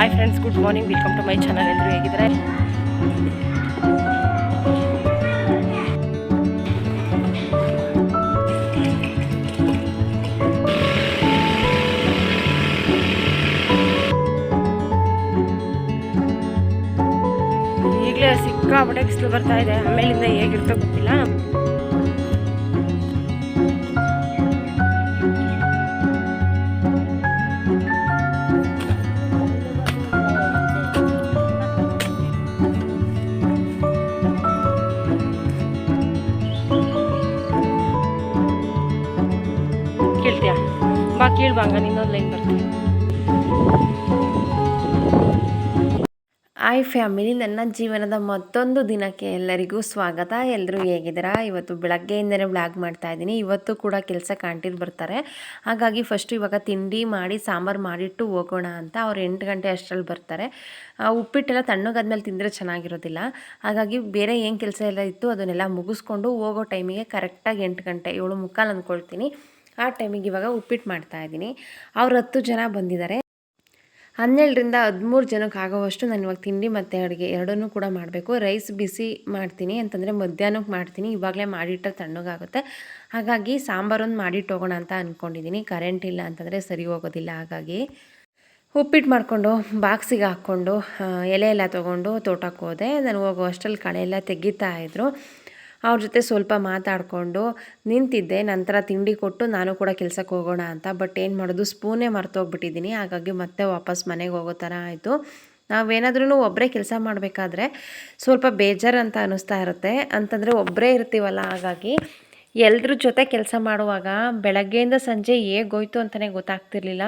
Hi friends, good morning. Welcome to my channel. ಎಲ್ಲರೂ ಹೇಗಿದ್ದಾರೆ? ಈಗಲೇ ಸಿಕ್ಕಾಪಟ್ಟೆ ಬಿಸಿಲು ಬರ್ತಾ ಇದೆ. ಆಮೇಲಿಂದ ಹೇಗಿರ್ತೋ ಗೊತ್ತಿಲ್ಲ. ಕೇಳ್ತೀಯಾ? ಬಾ ಕೇಳ್ಬಾಂಗ, ಇನ್ನೊಂದು ಲೈನ್ ಬರ್ತೀನಿ. ಹಾಯ್ ಫ್ಯಾಮಿಲಿ, ನನ್ನ ಜೀವನದ ಮತ್ತೊಂದು ದಿನಕ್ಕೆ ಎಲ್ಲರಿಗೂ ಸ್ವಾಗತ. ಎಲ್ಲರೂ ಹೇಗಿದ್ದೀರಾ? ಇವತ್ತು ಬೆಳಗ್ಗೆಯಿಂದನೇ ಬ್ಲಾಗ್ ಮಾಡ್ತಾ ಇದ್ದೀನಿ. ಇವತ್ತು ಕೂಡ ಕೆಲಸಕ್ಕೆ ಆಂಟಿರು ಬರ್ತಾರೆ. ಹಾಗಾಗಿ ಫಸ್ಟು ಇವಾಗ ತಿಂಡಿ ಮಾಡಿ ಸಾಂಬಾರು ಮಾಡಿಟ್ಟು ಹೋಗೋಣ ಅಂತ. ಅವ್ರು 8 ಗಂಟೆ ಅಷ್ಟರಲ್ಲಿ ಬರ್ತಾರೆ. ಉಪ್ಪಿಟ್ಟೆಲ್ಲ ತಣ್ಣಗಾದ್ಮೇಲೆ ತಿಂದರೆ ಚೆನ್ನಾಗಿರೋದಿಲ್ಲ. ಹಾಗಾಗಿ ಬೇರೆ ಏನು ಕೆಲಸ ಎಲ್ಲ ಇತ್ತು ಅದನ್ನೆಲ್ಲ ಮುಗಿಸ್ಕೊಂಡು ಹೋಗೋ ಟೈಮಿಗೆ ಕರೆಕ್ಟಾಗಿ 8 ಗಂಟೆ 7:45 ಅಂದ್ಕೊಳ್ತೀನಿ. ಆ ಟೈಮಿಗೆ ಇವಾಗ ಉಪ್ಪಿಟ್ಟು ಮಾಡ್ತಾಯಿದ್ದೀನಿ. ಅವ್ರು 10 ಜನ ಬಂದಿದ್ದಾರೆ. 12ರಿಂದ 13 ಜನಕ್ಕೆ ಆಗೋವಷ್ಟು ನಾನು ಇವಾಗ ತಿಂಡಿ ಮತ್ತು ಅಡುಗೆ ಎರಡನ್ನೂ ಕೂಡ ಮಾಡಬೇಕು. ರೈಸ್ ಬಿಸಿ ಮಾಡ್ತೀನಿ ಅಂತಂದರೆ ಮಧ್ಯಾಹ್ನಕ್ಕೆ ಮಾಡ್ತೀನಿ. ಇವಾಗಲೇ ಮಾಡಿಟ್ಟರೆ ತಣ್ಣಗಾಗುತ್ತೆ. ಹಾಗಾಗಿ ಸಾಂಬಾರೊಂದು ಮಾಡಿಟ್ಟು ಹೋಗೋಣ ಅಂತ ಅಂದ್ಕೊಂಡಿದ್ದೀನಿ. ಕರೆಂಟ್ ಇಲ್ಲ ಅಂತಂದರೆ ಸರಿ ಹೋಗೋದಿಲ್ಲ. ಹಾಗಾಗಿ ಉಪ್ಪಿಟ್ಟು ಮಾಡಿಕೊಂಡು ಬಾಕ್ಸಿಗೆ ಹಾಕ್ಕೊಂಡು ಎಲೆ ಎಲ್ಲ ತೊಗೊಂಡು ತೋಟಕ್ಕೆ ಹೋದೆ. ನಾನು ಹೋಗೋ ಅಷ್ಟರಲ್ಲಿ ಕಳೆ ಎಲ್ಲ ತೆಗಿತಾಯಿದ್ರು. ಅವ್ರ ಜೊತೆ ಸ್ವಲ್ಪ ಮಾತಾಡಿಕೊಂಡು ನಿಂತಿದ್ದೆ. ನಂತರ ತಿಂಡಿ ಕೊಟ್ಟು ನಾನು ಕೂಡ ಕೆಲಸಕ್ಕೆ ಹೋಗೋಣ ಅಂತ. ಬಟ್ ಏನು ಮಾಡೋದು, ಸ್ಪೂನೇ ಮರ್ತೋಗ್ಬಿಟ್ಟಿದ್ದೀನಿ. ಹಾಗಾಗಿ ಮತ್ತೆ ವಾಪಸ್ ಮನೆಗೆ ಹೋಗೋ ಥರ ಆಯಿತು. ನಾವೇನಾದ್ರೂ ಒಬ್ಬರೇ ಕೆಲಸ ಮಾಡಬೇಕಾದ್ರೆ ಸ್ವಲ್ಪ ಬೇಜಾರು ಅಂತ ಅನ್ನಿಸ್ತಾ ಇರುತ್ತೆ. ಅಂತಂದರೆ ಒಬ್ಬರೇ ಇರ್ತೀವಲ್ಲ, ಹಾಗಾಗಿ ಎಲ್ಲರ ಜೊತೆ ಕೆಲಸ ಮಾಡುವಾಗ ಬೆಳಗ್ಗೆಯಿಂದ ಸಂಜೆ ಹೇಗೋಯ್ತು ಅಂತಲೇ ಗೊತ್ತಾಗ್ತಿರ್ಲಿಲ್ಲ.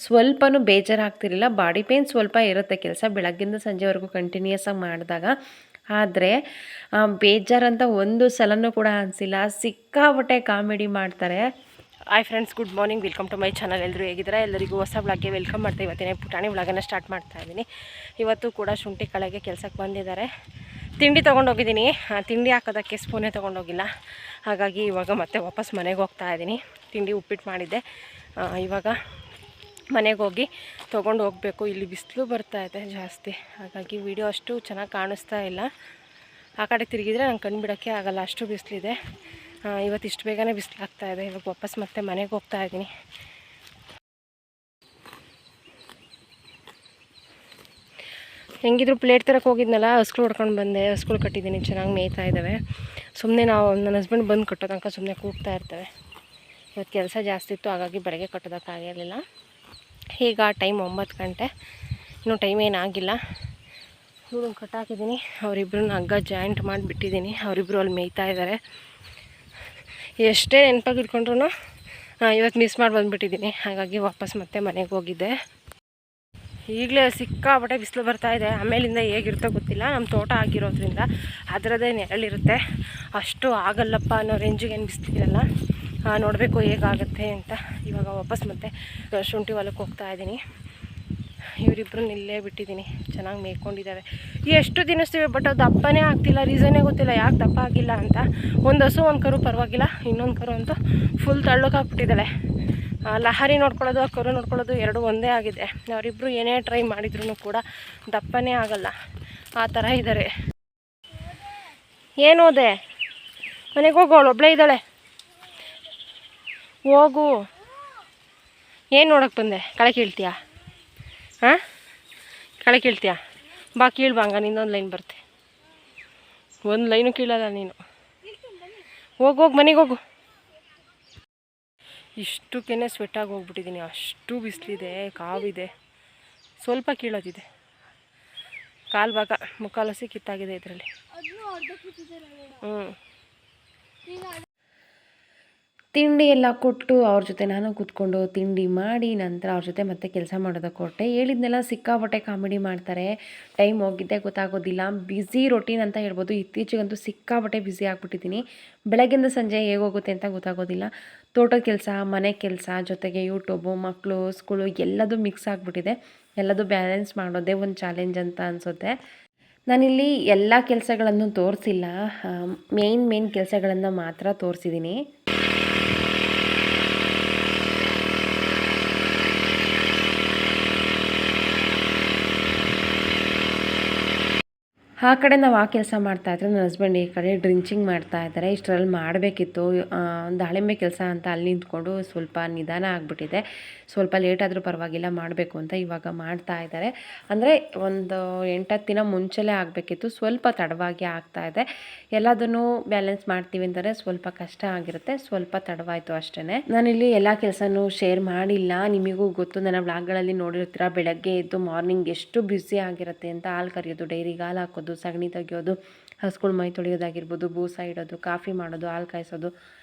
ಸ್ವಲ್ಪನೂ ಬೇಜಾರಾಗ್ತಿರ್ಲಿಲ್ಲ. ಬಾಡಿ ಪೇಯ್ನ್ ಸ್ವಲ್ಪ ಇರುತ್ತೆ ಕೆಲಸ ಬೆಳಗ್ಗೆಯಿಂದ ಸಂಜೆವರೆಗೂ ಕಂಟಿನ್ಯೂಸ್ ಆಗಿ ಮಾಡಿದಾಗ. ಆದರೆ ಬೇಜಾರಂತ ಒಂದು ಸಲನೂ ಕೂಡ ಅನಿಸಿಲ್ಲ. ಸಿಕ್ಕಾಪಟ್ಟೆ ಕಾಮಿಡಿ ಮಾಡ್ತಾರೆ. Hi friends, good morning. Welcome to my channel. ಎಲ್ಲರೂ ಹೇಗಿದ್ದಾರೆ? ಎಲ್ಲರಿಗೂ ಹೊಸ ಬ್ಲಾಗ್ಗೆ ವೆಲ್ಕಮ್ ಮಾಡ್ತಾ ಇವತ್ತಿನ ಪುಟಾಣಿ ಬ್ಲಾಗನ್ನು ಸ್ಟಾರ್ಟ್ ಮಾಡ್ತಾ ಇದ್ದೀನಿ. ಇವತ್ತು ಕೂಡ ಶುಂಠಿ ಕಳೆಗೆ ಕೆಲಸಕ್ಕೆ ಬಂದಿದ್ದಾರೆ. ತಿಂಡಿ ತೊಗೊಂಡೋಗಿದ್ದೀನಿ. ತಿಂಡಿ ಹಾಕೋದಕ್ಕೆ ಸ್ಪೂನೇ ತೊಗೊಂಡೋಗಿಲ್ಲ. ಹಾಗಾಗಿ ಇವಾಗ ಮತ್ತೆ ವಾಪಸ್ ಮನೆಗೆ ಹೋಗ್ತಾ ಇದ್ದೀನಿ. ತಿಂಡಿ ಉಪ್ಪಿಟ್ಟು ಮಾಡಿದ್ದೆ. ಇವಾಗ ಮನೆಗೆ ಹೋಗಿ ತೊಗೊಂಡು ಹೋಗಬೇಕು. ಇಲ್ಲಿ ಬಿಸಿಲು ಬರ್ತಾಯಿದೆ ಜಾಸ್ತಿ. ಹಾಗಾಗಿ ವಿಡಿಯೋ ಅಷ್ಟು ಚೆನ್ನಾಗಿ ಕಾಣಿಸ್ತಾ ಇಲ್ಲ. ಆ ಕಡೆ ತಿರುಗಿದ್ರೆ ನಂಗೆ ಕಣ್ಣು ಬಿಡೋಕ್ಕೆ ಆಗೋಲ್ಲ, ಅಷ್ಟು ಬಿಸಿಲಿದೆ. ಇವತ್ತು ಇಷ್ಟು ಬೇಗನೆ ಬಿಸಿಲಾಗ್ತಾಯಿದೆ. ಇವಾಗ ವಾಪಸ್ ಮತ್ತೆ ಮನೆಗೆ ಹೋಗ್ತಾ ಇದ್ದೀನಿ. ಹೆಂಗಿದ್ರು ಪ್ಲೇಟ್ ತರಕ್ಕೆ ಹೋಗಿದ್ನಲ್ಲ, ಹಸ್ಗಳು ಹೊಡ್ಕೊಂಡು ಬಂದೆ. ಹಸ್ಗಳು ಕಟ್ಟಿದ್ದೀನಿ, ಚೆನ್ನಾಗಿ ಮೇಯ್ತಾ ಇದ್ದಾವೆ. ಸುಮ್ಮನೆ ನನ್ನ ಹಸ್ಬೆಂಡ್ ಬಂದು ಕಟ್ಟೋ ತನಕ ಸುಮ್ಮನೆ ಕೂಗ್ತಾ ಇರ್ತವೆ. ಇವತ್ತು ಕೆಲಸ ಜಾಸ್ತಿ ಇತ್ತು, ಹಾಗಾಗಿ ಬೆಳಗ್ಗೆ ಕಟ್ಟೋದಕ್ಕಾಗಿರಲಿಲ್ಲ. ಈಗ ಟೈಮ್ 9 ಗಂಟೆ. ಇನ್ನೂ ಟೈಮ್ ಏನಾಗಿಲ್ಲ. ಇವ್ರನ್ನ ಕಟ್ಟಾಕಿದ್ದೀನಿ. ಅವರಿಬ್ಬರನ್ನ ಹಗ್ಗ ಜಾಯಿಂಟ್ ಮಾಡಿಬಿಟ್ಟಿದ್ದೀನಿ. ಅವರಿಬ್ಬರು ಅಲ್ಲಿ ಮೇಯ್ತಾ ಇದ್ದಾರೆ. ಎಷ್ಟೇ ನೆನಪಾಗಿ ಇಟ್ಕೊಂಡ್ರು ಇವತ್ತು ಮಿಸ್ ಮಾಡಿ ಬಂದುಬಿಟ್ಟಿದ್ದೀನಿ. ಹಾಗಾಗಿ ವಾಪಸ್ ಮತ್ತೆ ಮನೆಗೆ ಹೋಗಿದ್ದೆ. ಈಗಲೇ ಸಿಕ್ಕಾಪಟ್ಟೆ ಬಿಸಿಲು ಬರ್ತಾಯಿದೆ. ಆಮೇಲಿಂದ ಹೇಗಿರ್ತೋ ಗೊತ್ತಿಲ್ಲ. ನಮ್ಮ ತೋಟ ಆಗಿರೋದ್ರಿಂದ ಅದರದ್ದೇ ನೆರಳಿರುತ್ತೆ. ಅಷ್ಟು ಆಗಲ್ಲಪ್ಪ ಅನ್ನೋ ರೇಂಜಿಗೆ ಏನು ಬಿಸಿಲಿರಲ್ಲ. ನೋಡಬೇಕು ಹೇಗಾಗುತ್ತೆ ಅಂತ. ಇವಾಗ ವಾಪಸ್ ಮತ್ತೆ ಶುಂಠಿ ಹೊಲಕ್ಕೆ ಹೋಗ್ತಾಯಿದ್ದೀನಿ. ಇವರಿಬ್ಬರು ಇಲ್ಲೇ ಬಿಟ್ಟಿದ್ದೀನಿ. ಚೆನ್ನಾಗಿ ಮೇಯ್ಕೊಂಡಿದ್ದಾವೆ. ಎಷ್ಟು ತಿನ್ನಿಸ್ತೀವಿ, ಬಟ್ ಅದು ದಪ್ಪನೇ ಆಗ್ತಿಲ್ಲ. ರೀಸನ್ನೇ ಗೊತ್ತಿಲ್ಲ ಯಾಕೆ ದಪ್ಪ ಆಗಿಲ್ಲ ಅಂತ. ಒಂದು ಹಸು ಒಂದು ಕರು ಪರವಾಗಿಲ್ಲ, ಇನ್ನೊಂದು ಕರು ಅಂತೂ ಫುಲ್ ತಳ್ಳೋಕ್ಕಾಗ್ಬಿಟ್ಟಿದ್ದಾಳೆ. ಲಹರಿ ನೋಡ್ಕೊಳ್ಳೋದು, ಆ ಕರು ನೋಡ್ಕೊಳ್ಳೋದು ಎರಡು ಒಂದೇ ಆಗಿದೆ. ಅವರಿಬ್ಬರು ಏನೇ ಟ್ರೈ ಮಾಡಿದ್ರೂ ಕೂಡ ದಪ್ಪನೇ ಆಗಲ್ಲ. ಆ ಥರ ಇದ್ದಾರೆ. ಏನೋದೆ ಮನೆಗೆ ಹೋಗೋಳು, ಒಬ್ಬಳೇ ಇದ್ದಾಳೆ. ಹೋಗು. ಏನು ನೋಡೋಕ್ಕೆ ಬಂದೆ? ಕಳೆ ಕೀಳ್ತೀಯಾ? ಹಾಂ, ಕಳೆ ಕೀಳ್ತೀಯಾ? ಬಾ ಕೀಳ್ಬಾಂಗ, ನಿನ್ನೊಂದು ಲೈನ್ ಬರ್ತೆ. ಒಂದು ಲೈನು ಕೀಳಲ್ಲ ನೀನು. ಹೋಗೋಗಿ ಮನೆಗೆ ಹೋಗು. ಇಷ್ಟಕ್ಕೇ ಸ್ವೆಟ್ಟಾಗಿ ಹೋಗ್ಬಿಟ್ಟಿದ್ದೀನಿ. ಅಷ್ಟು ಬಿಸಿಲಿದೆ, ಕಾವಿದೆ. ಸ್ವಲ್ಪ ಕೀಳೋದಿದೆ. ಕಾಲು ಭಾಗ ಮುಕ್ಕಾಲು ಹಸಿ ಕಿತ್ತಾಗಿದೆ ಇದರಲ್ಲಿ. ತಿಂಡಿ ಎಲ್ಲ ಕೊಟ್ಟು ಅವ್ರ ಜೊತೆ ನಾನು ಕೂತ್ಕೊಂಡು ತಿಂಡಿ ಮಾಡಿ ನಂತರ ಅವ್ರ ಜೊತೆ ಮತ್ತೆ ಕೆಲಸ ಮಾಡೋದಕ್ಕೆ ಹೊರಟೆ. ಹೇಳಿದ್ನೆಲ್ಲ ಸಿಕ್ಕಾಪಟ್ಟೆ ಕಾಮಿಡಿ ಮಾಡ್ತಾರೆ. ಟೈಮ್ ಹೋಗಿದ್ದೆ ಗೊತ್ತಾಗೋದಿಲ್ಲ. ಬ್ಯುಸಿ ರೊಟೀನ್ ಅಂತ ಹೇಳ್ಬೋದು. ಇತ್ತೀಚೆಗಂತೂ ಸಿಕ್ಕಾಪಟ್ಟೆ ಬ್ಯುಸಿ ಆಗಿಬಿಟ್ಟಿದ್ದೀನಿ. ಬೆಳಗ್ಗಿಂದ ಸಂಜೆ ಹೇಗೋಗುತ್ತೆ ಅಂತ ಗೊತ್ತಾಗೋದಿಲ್ಲ. ತೋಟದ ಕೆಲಸ, ಮನೆ ಕೆಲಸ, ಜೊತೆಗೆ ಯೂಟ್ಯೂಬು, ಮಕ್ಕಳು, ಸ್ಕೂಲು ಎಲ್ಲದೂ ಮಿಕ್ಸ್ ಆಗಿಬಿಟ್ಟಿದೆ. ಎಲ್ಲದೂ ಬ್ಯಾಲೆನ್ಸ್ ಮಾಡೋದೇ ಒಂದು ಚಾಲೆಂಜ್ ಅಂತ ಅನಿಸುತ್ತೆ. ನಾನಿಲ್ಲಿ ಎಲ್ಲ ಕೆಲಸಗಳನ್ನು ತೋರಿಸಿಲ್ಲ. ಮೇನ್ ಕೆಲಸಗಳನ್ನು ಮಾತ್ರ ತೋರಿಸಿದ್ದೀನಿ. ಆ ಕಡೆ ನಾವು ಆ ಕೆಲಸ ಮಾಡ್ತಾಯಿದ್ರೆ ನನ್ನ ಹಸ್ಬೆಂಡ್ ಈ ಕಡೆ ಡ್ರಿಂಚಿಂಗ್ ಮಾಡ್ತಾಯಿದ್ದಾರೆ. ಇಷ್ಟರಲ್ಲಿ ಮಾಡಬೇಕಿತ್ತು ದಾಳಿಂಬೆ ಕೆಲಸ ಅಂತ ಅಲ್ಲಿ ನಿಂತ್ಕೊಂಡು ಸ್ವಲ್ಪ ನಿಧಾನ ಆಗಿಬಿಟ್ಟಿದೆ. ಸ್ವಲ್ಪ ಲೇಟ್ ಆದರೂ ಪರವಾಗಿಲ್ಲ ಮಾಡಬೇಕು ಅಂತ ಇವಾಗ ಮಾಡ್ತಾ ಇದ್ದಾರೆ. ಅಂದರೆ ಒಂದು 8-10 ದಿನ ಮುಂಚೆಲೇ ಆಗಬೇಕಿತ್ತು, ಸ್ವಲ್ಪ ತಡವಾಗಿ ಆಗ್ತಾಯಿದೆ. ಎಲ್ಲದನ್ನು ಬ್ಯಾಲೆನ್ಸ್ ಮಾಡ್ತೀವಿ ಅಂದರೆ ಸ್ವಲ್ಪ ಕಷ್ಟ ಆಗಿರುತ್ತೆ, ಸ್ವಲ್ಪ ತಡವಾಯಿತು ಅಷ್ಟೇ. ನಾನಿಲ್ಲಿ ಎಲ್ಲ ಕೆಲಸನೂ ಶೇರ್ ಮಾಡಿಲ್ಲ. ನಿಮಗೂ ಗೊತ್ತು, ನನ್ನ ಬ್ಲಾಗ್ಗಳಲ್ಲಿ ನೋಡಿರ್ತೀರ, ಬೆಳಗ್ಗೆ ಎದ್ದು ಮಾರ್ನಿಂಗ್ ಎಷ್ಟು ಬ್ಯುಸಿ ಆಗಿರುತ್ತೆ ಅಂತ. ಹಾಲು ಕರೆಯೋದು, ಡೈರಿಗೆ ಹಾಲು ಹಾಕೋದು, ಸಗಣಿ ತೆಗೆಯೋದು, ಹಸುಗಳು ಮೈ ತೊಳೆಯೋದಾಗಿರ್ಬೋದು, ಬೂಸ ಇಡೋದು, ಕಾಫಿ ಮಾಡೋದು, ಹಾಲು ಕಾಯಿಸೋದು,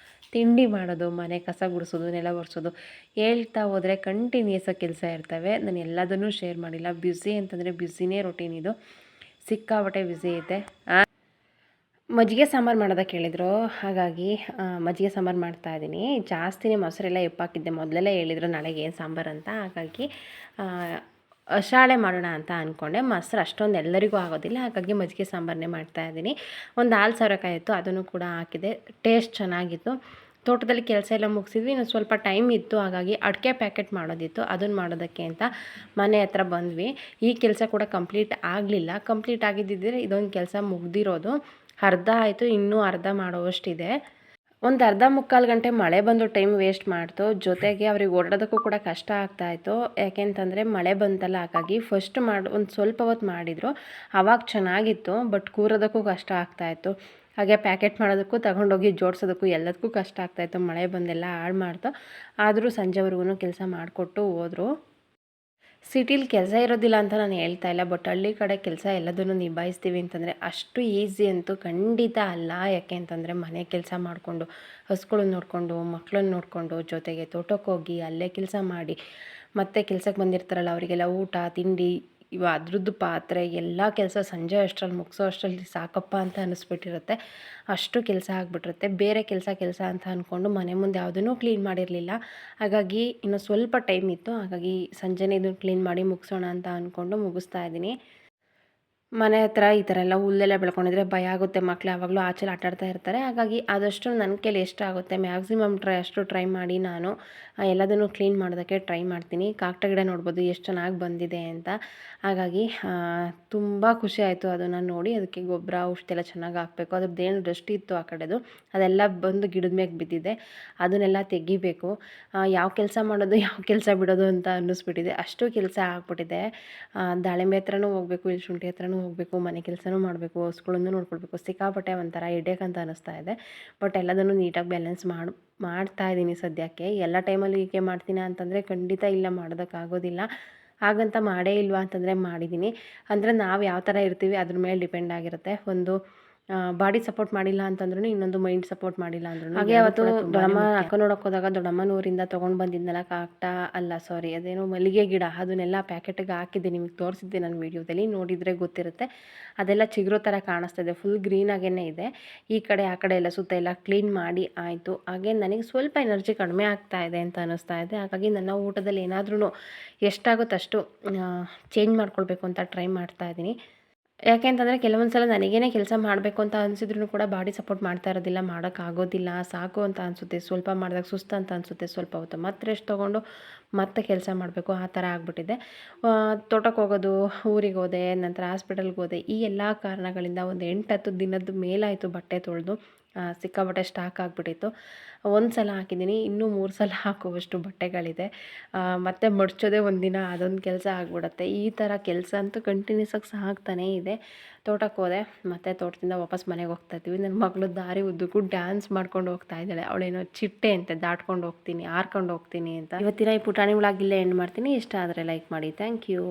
ತಿಂಡಿ ಮಾಡೋದು, ಮನೆ ಕಸ ಗುಡಿಸೋದು, ನೆಲ ಒರೆಸೋದು, ಹೇಳ್ತಾ ಹೋದರೆ ಕಂಟಿನ್ಯೂಸ್ ಕೆಲಸ ಇರ್ತವೆ. ನಾನು ಎಲ್ಲದನ್ನೂ ಶೇರ್ ಮಾಡಿಲ್ಲ. ಬ್ಯುಸಿ ಅಂತಂದರೆ ಬ್ಯುಸಿನೇ, ರೊಟೀನ್ ಇದು, ಸಿಕ್ಕಾಬಟ್ಟೆ ಬ್ಯುಸಿ ಐತೆ. ಮಜ್ಜಿಗೆ ಸಾಂಬಾರು ಮಾಡೋದಕ್ಕೆ ಹೇಳಿದರು, ಹಾಗಾಗಿ ಮಜ್ಜಿಗೆ ಸಾಂಬಾರು ಮಾಡ್ತಾಯಿದ್ದೀನಿ. ಜಾಸ್ತಿನೇ ಮೊಸರೆಲ್ಲ ಎಪ್ಪಾಕಿದ್ದೆ, ಮೊದಲೆಲ್ಲ ಹೇಳಿದ್ರು ನಾಳೆಗೆ ಏನು ಸಾಂಬಾರು ಅಂತ. ಹಾಗಾಗಿ ಶಾಳೆ ಮಾಡೋಣ ಅಂತ ಅಂದ್ಕೊಂಡೆ. ಮೊಸರು ಅಷ್ಟೊಂದು ಎಲ್ಲರಿಗೂ ಆಗೋದಿಲ್ಲ, ಹಾಗಾಗಿ ಮಜ್ಜಿಗೆ ಸಾಂಬಾರನ್ನೇ ಮಾಡ್ತಾಯಿದ್ದೀನಿ. ಒಂದು ಹಾಲು ಸೌರೆಕಾಯಿ ಇತ್ತು, ಅದನ್ನು ಕೂಡ ಹಾಕಿದೆ. ಟೇಸ್ಟ್ ಚೆನ್ನಾಗಿತ್ತು. ತೋಟದಲ್ಲಿ ಕೆಲಸ ಎಲ್ಲ ಮುಗಿಸಿದ್ವಿ, ಇನ್ನು ಸ್ವಲ್ಪ ಟೈಮ್ ಇತ್ತು, ಹಾಗಾಗಿ ಅಡಿಕೆ ಪ್ಯಾಕೆಟ್ ಮಾಡೋದಿತ್ತು, ಅದನ್ನು ಮಾಡೋದಕ್ಕೆ ಅಂತ ಮನೆ ಹತ್ರ ಬಂದ್ವಿ. ಈ ಕೆಲಸ ಕೂಡ ಕಂಪ್ಲೀಟ್ ಆಗಲಿಲ್ಲ. ಕಂಪ್ಲೀಟ್ ಆಗಿದ್ದಿದ್ದರೆ ಇದೊಂದು ಕೆಲಸ ಮುಗ್ದಿರೋದು. ಅರ್ಧ ಆಯಿತು, ಇನ್ನೂ ಅರ್ಧ ಮಾಡೋವಷ್ಟಿದೆ. ಒಂದು ಅರ್ಧ ಮುಕ್ಕಾಲು ಗಂಟೆ ಮಳೆ ಬಂದು ಟೈಮ್ ವೇಸ್ಟ್ ಮಾಡ್ತು. ಜೊತೆಗೆ ಅವ್ರಿಗೆ ಓಡಾಡೋದಕ್ಕೂ ಕೂಡ ಕಷ್ಟ ಆಗ್ತಾಯಿತ್ತು. ಯಾಕೆಂತಂದರೆ ಮಳೆ ಬಂತಲ್ಲ, ಹಾಗಾಗಿ ಫಸ್ಟ್ ಒಂದು ಸ್ವಲ್ಪ ಹೊತ್ತು ಮಾಡಿದರು, ಆವಾಗ ಚೆನ್ನಾಗಿತ್ತು. ಬಟ್ ಕೂರೋದಕ್ಕೂ ಕಷ್ಟ ಆಗ್ತಾಯಿತ್ತು. ಹಾಗೆ ಪ್ಯಾಕೆಟ್ ಮಾಡೋದಕ್ಕೂ, ತಗೊಂಡೋಗಿ ಜೋಡಿಸೋದಕ್ಕೂ ಎಲ್ಲದಕ್ಕೂ ಕಷ್ಟ ಆಗ್ತಾಯಿತ್ತು. ಮಳೆ ಬಂದೆಲ್ಲ ಹಾಳು ಮಾಡ್ತು. ಆದರೂ ಸಂಜೆವರೆಗೂ ಕೆಲಸ ಮಾಡಿಕೊಟ್ಟು ಹೋದರು. ಸಿಟಿಲಿ ಕೆಲಸ ಇರೋದಿಲ್ಲ ಅಂತ ನಾನು ಹೇಳ್ತಾ ಇಲ್ಲ, ಬಟ್ ಹಳ್ಳಿ ಕಡೆ ಕೆಲಸ ಎಲ್ಲದನ್ನು ನಿಭಾಯಿಸ್ತೀವಿ ಅಂತಂದರೆ ಅಷ್ಟು ಈಸಿ ಅಂತೂ ಖಂಡಿತ ಅಲ್ಲ. ಯಾಕೆ ಅಂತಂದರೆ ಮನೆ ಕೆಲಸ ಮಾಡಿಕೊಂಡು, ಹಸುಗಳನ್ನ ನೋಡಿಕೊಂಡು, ಮಕ್ಕಳನ್ನ ನೋಡಿಕೊಂಡು, ಜೊತೆಗೆ ತೋಟಕ್ಕೆ ಹೋಗಿ ಅಲ್ಲೇ ಕೆಲಸ ಮಾಡಿ, ಮತ್ತೆ ಕೆಲಸಕ್ಕೆ ಬಂದಿರ್ತಾರಲ್ಲ ಅವರಿಗೆಲ್ಲ ಊಟ ತಿಂಡಿ ಅದ್ರದ್ದು ಪಾತ್ರೆ ಎಲ್ಲ ಕೆಲಸ ಸಂಜೆ ಅಷ್ಟರಲ್ಲಿ ಮುಗಿಸೋ ಅಷ್ಟರಲ್ಲಿ ಸಾಕಪ್ಪ ಅಂತ ಅನ್ನಿಸ್ಬಿಟ್ಟಿರುತ್ತೆ. ಅಷ್ಟು ಕೆಲಸ ಆಗಿಬಿಟ್ಟಿರುತ್ತೆ. ಬೇರೆ ಕೆಲಸ ಅಂತ ಅಂದ್ಕೊಂಡು ಮನೆ ಮುಂದೆ ಯಾವುದನ್ನೂ ಕ್ಲೀನ್ ಮಾಡಿರಲಿಲ್ಲ. ಹಾಗಾಗಿ ಇನ್ನು ಸ್ವಲ್ಪ ಟೈಮ್ ಇತ್ತು, ಹಾಗಾಗಿ ಸಂಜೆನೇ ಇದನ್ನು ಕ್ಲೀನ್ ಮಾಡಿ ಮುಗಿಸೋಣ ಅಂತ ಅಂದ್ಕೊಂಡು ಮುಗಿಸ್ತಾ ಇದ್ದೀನಿ. ಮನೆ ಹತ್ರ ಈ ಥರ ಎಲ್ಲ ಹುಲ್ಲೆಲ್ಲ ಬೆಳ್ಕೊಂಡಿದ್ರೆ ಭಯ ಆಗುತ್ತೆ. ಮಕ್ಕಳು ಯಾವಾಗಲೂ ಆಚೆ ಆಟಾಡ್ತಾ ಇರ್ತಾರೆ. ಹಾಗಾಗಿ ಆದಷ್ಟು ನನ್ನ ಕೈಲಿ ಎಷ್ಟಾಗುತ್ತೆ ಮ್ಯಾಕ್ಸಿಮಮ್ ಟ್ರೈ ಮಾಡಿ ನಾನು ಎಲ್ಲದನ್ನು ಕ್ಲೀನ್ ಮಾಡೋದಕ್ಕೆ ಟ್ರೈ ಮಾಡ್ತೀನಿ. ಕಾಕಡ ಗಿಡ ನೋಡ್ಬೋದು ಎಷ್ಟು ಚೆನ್ನಾಗಿ ಬಂದಿದೆ ಅಂತ. ಹಾಗಾಗಿ ತುಂಬ ಖುಷಿ ಆಯಿತು ಅದನ್ನು ನೋಡಿ. ಅದಕ್ಕೆ ಗೊಬ್ಬರ ಔಷಧಿ ಎಲ್ಲ ಚೆನ್ನಾಗಿ ಹಾಕಬೇಕು. ಅದ್ರದ್ದೇನು ಡಸ್ಟ್ ಇತ್ತು ಆ ಕಡೆದು ಅದೆಲ್ಲ ಬಂದು ಗಿಡದ ಮೇಲೆ ಬಿದ್ದಿದೆ, ಅದನ್ನೆಲ್ಲ ತೆಗಿಬೇಕು. ಯಾವ ಕೆಲಸ ಮಾಡೋದು ಯಾವ ಕೆಲಸ ಬಿಡೋದು ಅಂತ ಅನ್ನಿಸ್ಬಿಟ್ಟಿದೆ. ಅಷ್ಟು ಕೆಲಸ ಆಗ್ಬಿಟ್ಟಿದೆ. ದಾಳಿಂಬೆ ಹತ್ರನೂ ಹೋಗಬೇಕು, ಇಲ್ಲಿ ಶುಂಠಿ ಹತ್ರನೂ ಹೋಗಬೇಕು, ಮನೆ ಕೆಲಸನೂ ಮಾಡಬೇಕು, ಹಸುಗಳನ್ನು ನೋಡ್ಕೊಳ್ಬೇಕು. ಸಿಕ್ಕಾಪಟ್ಟೆ ಒಂಥರ ಹೆಡೇಕ್ ಅಂತ ಅನ್ನಿಸ್ತಾ ಇದೆ. ಬಟ್ ಎಲ್ಲದನ್ನು ನೀಟಾಗಿ ಬ್ಯಾಲೆನ್ಸ್ ಮಾಡ್ತಾ ಇದ್ದೀನಿ ಸದ್ಯಕ್ಕೆ. ಎಲ್ಲ ಟೈಮಲ್ಲಿ ಹೀಗೆ ಮಾಡ್ತೀನಿ ಅಂತಂದರೆ ಖಂಡಿತ ಇಲ್ಲ, ಮಾಡೋದಕ್ಕಾಗೋದಿಲ್ಲ. ಹಾಗಂತ ಮಾಡೇ ಇಲ್ವಾ ಅಂತಂದರೆ ಮಾಡಿದ್ದೀನಿ. ಅಂದರೆ ನಾವು ಯಾವ ಥರ ಇರ್ತೀವಿ ಅದ್ರ ಮೇಲೆ ಡಿಪೆಂಡ್ ಆಗಿರುತ್ತೆ. ಒಂದು ಬಾಡಿ ಸಪೋರ್ಟ್ ಮಾಡಿಲ್ಲ ಅಂತಂದ್ರೂ, ಇನ್ನೊಂದು ಮೈಂಡ್ ಸಪೋರ್ಟ್ ಮಾಡಿಲ್ಲ ಅಂದ್ರೂ. ಹಾಗೆ ಅವತ್ತು ದೊಡ್ಡಮ್ಮ ಅಕ್ಕ ನೋಡೋಕೆ ಹೋದಾಗ ದೊಡ್ಡಮ್ಮನ ಊರಿಂದ ತೊಗೊಂಡು ಬಂದಿದ್ದೆನಲ್ಲ ಅದೇನೋ ಮಲ್ಲಿಗೆ ಗಿಡ, ಅದನ್ನೆಲ್ಲ ಪ್ಯಾಕೆಟಿಗೆ ಹಾಕಿದ್ದೆ. ನಿಮಗೆ ತೋರಿಸಿದ್ದೆ ನನ್ನ ವೀಡಿಯೋದಲ್ಲಿ, ನೋಡಿದರೆ ಗೊತ್ತಿರುತ್ತೆ. ಅದೆಲ್ಲ ಚಿಗುರೋ ಥರ ಕಾಣಿಸ್ತಿದೆ, ಫುಲ್ ಗ್ರೀನಾಗೇ ಇದೆ. ಈ ಕಡೆ ಆ ಕಡೆ ಎಲ್ಲ ಸುತ್ತ ಎಲ್ಲ ಕ್ಲೀನ್ ಮಾಡಿ ಆಯಿತು. ಹಾಗೆ ನನಗೆ ಸ್ವಲ್ಪ ಎನರ್ಜಿ ಕಡಿಮೆ ಆಗ್ತಾ ಇದೆ ಅಂತ ಅನ್ನಿಸ್ತಾ ಇದೆ. ಹಾಗಾಗಿ ನನ್ನ ಊಟದಲ್ಲಿ ಏನಾದ್ರೂ ಎಷ್ಟಾಗುತ್ತೋ ಅಷ್ಟು ಚೇಂಜ್ ಮಾಡ್ಕೊಳ್ಬೇಕು ಅಂತ ಟ್ರೈ ಮಾಡ್ತಾ ಇದ್ದೀನಿ. ಯಾಕೆ ಅಂತಂದರೆ ಕೆಲವೊಂದು ಸಲ ನನಗೇನೆ ಕೆಲಸ ಮಾಡಬೇಕು ಅಂತ ಅನಿಸಿದ್ರು ಕೂಡ ಬಾಡಿ ಸಪೋರ್ಟ್ ಮಾಡ್ತಾ ಇರೋದಿಲ್ಲ, ಮಾಡೋಕ್ಕಾಗೋದಿಲ್ಲ, ಸಾಕು ಅಂತ ಅನಿಸುತ್ತೆ. ಸ್ವಲ್ಪ ಮಾಡಿದಾಗ ಸುಸ್ತು ಅಂತ ಅನಿಸುತ್ತೆ. ಸ್ವಲ್ಪ ಹೊತ್ತು ಮತ್ತೆ ರೆಸ್ಟ್ ತೊಗೊಂಡು ಮತ್ತೆ ಕೆಲಸ ಮಾಡಬೇಕು, ಆ ಥರ ಆಗಿಬಿಟ್ಟಿದೆ. ತೋಟಕ್ಕೆ ಹೋಗೋದು, ಊರಿಗೆ ಹೋದೆ, ನಂತರ ಹಾಸ್ಪಿಟಲ್ಗೆ ಹೋದೆ, ಈ ಎಲ್ಲ ಕಾರಣಗಳಿಂದ ಒಂದು 8-10 ದಿನದ ಮೇಲಾಯಿತು ಬಟ್ಟೆ ತೊಳೆದು. ಸಿಕ್ಕಾಪಟ್ಟೆ ಸ್ಟಾಕ್ ಆಗಿಬಿಟ್ಟಿತ್ತು. ಒಂದು ಸಲ ಹಾಕಿದ್ದೀನಿ, ಇನ್ನೂ 3 ಸಲ ಹಾಕುವಷ್ಟು ಬಟ್ಟೆಗಳಿದೆ. ಮತ್ತು ಮಡ್ಚೋದೇ ಒಂದಿನ ಅದೊಂದು ಕೆಲಸ ಆಗಿಬಿಡುತ್ತೆ. ಈ ಥರ ಕೆಲಸ ಅಂತೂ ಕಂಟಿನ್ಯೂಸ್ ಆಗಿ ಸಾಗ್ತಾನೇ ಇದೆ. ತೋಟಕ್ಕೆ ಹೋದೆ, ಮತ್ತು ತೋಟದಿಂದ ವಾಪಸ್ ಮನೆಗೆ ಹೋಗ್ತಾಯಿದ್ವಿ. ನನ್ನ ಮಗಳು ದಾರಿ ಉದ್ದಕ್ಕೂ ಡ್ಯಾನ್ಸ್ ಮಾಡ್ಕೊಂಡು ಹೋಗ್ತಾ ಇದ್ದಾಳೆ. ಅವಳೇನೋ ಚಿಟ್ಟೆ ಅಂತೆ, ದಾಟ್ಕೊಂಡು ಹೋಗ್ತೀನಿ, ಹಾರ್ಕೊಂಡು ಹೋಗ್ತೀನಿ ಅಂತ. ಇವತ್ತಿನ ಈ ಪುಟಾಣಿ ವ್ಲಾಗ್ ಇಲ್ಲೇ ಎಂಡ್ ಮಾಡ್ತೀನಿ. ಇಷ್ಟ ಆದರೆ ಲೈಕ್ ಮಾಡಿ. Thank you.